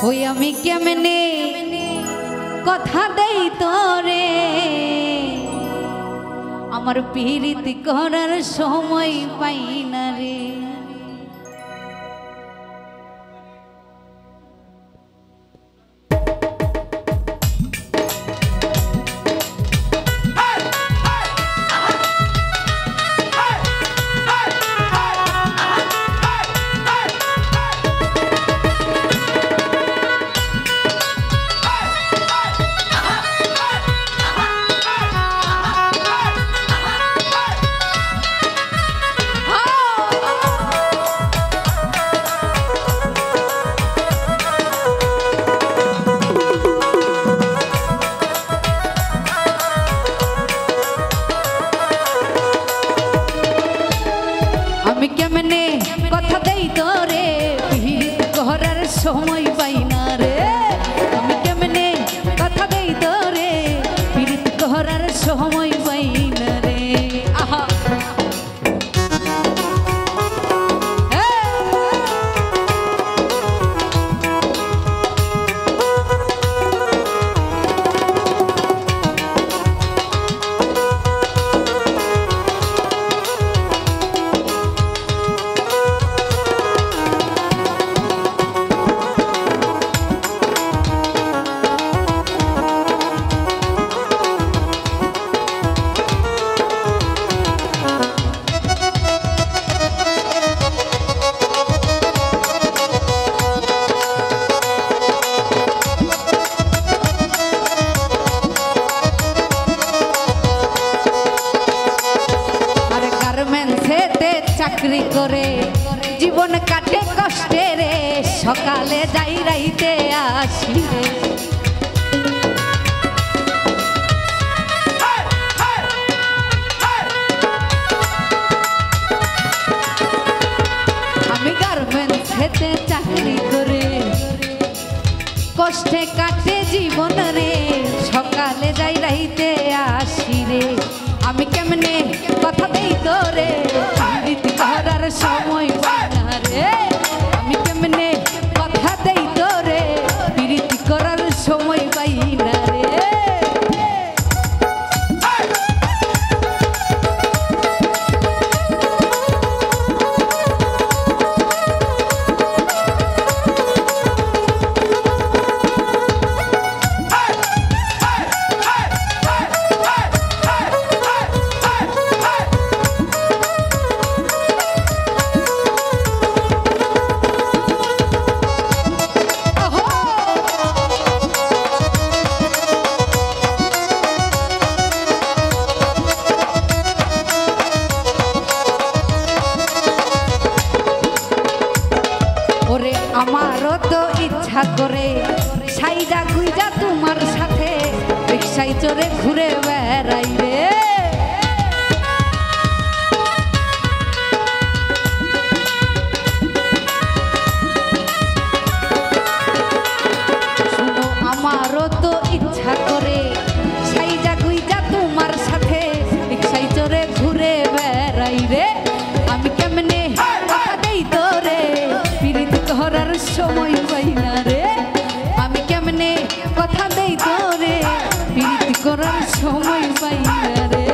ওই আমি কেমনে কথা দেই তোরে আমার পীড়িত করার সময় পাই না রে। আমি কেমনে কথা দেই তোরে পীড়িত করার সময় পাই না রে। আমি কেমনে কথা দেই তোরে পীড়িত করার সময় পাই না রে। আহা চাকরি করে জীবন কাটে কষ্টে রে, সকালে যাই রাইতে আসি রে। আমি গার্মেন্টসেতে চাকরি করে কষ্টে কাটে জীবন রে, সকালে যাই রাইতে আসি রে। আমি কেমনে কথা দেই তোরে পীড়িত করার সময় পাই না রে। আমি কেমনে কথা দেই তোরে পীড়িত করার সময় পাই না রে। ওরে আমারও তো ইচ্ছা করে সাইডা গুইজা তোমার সাথে রিক্সায় চড়ে ঘুরে বেড়াই রে। শুনো আমারও তো ইচ্ছা করে সাইডা গুইজা তোমার সাথে রিক্সায় চড়ে ঘুরে বেড়াই রে। আমি কেমনে কথা দেই তোরে পীড়িত করার সময় পাই না রে। আমি কেমনে কথা দেই তোরে পীড়িত করার সময় পাই না রে।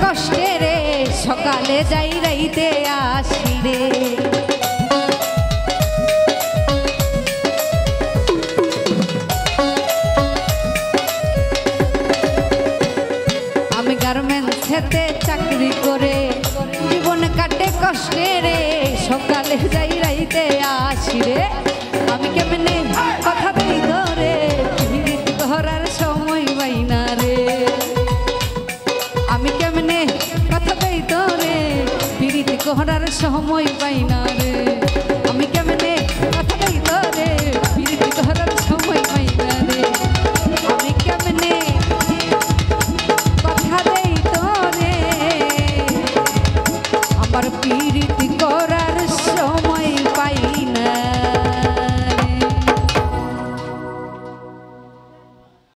কষ্টে রে সকালে যাই রাইতে আসি রে আমি গার্মেন্টসেতে চাকরি করে জীবন কাটে কষ্টে রে সকালে যাই রাইতে আসি রে আমি কেমনে কথা দেই ধরে পিরিত করার সময় পাই না রে আমি কেমনে কথা দেই ধরে পিরিত করার সময় পাই না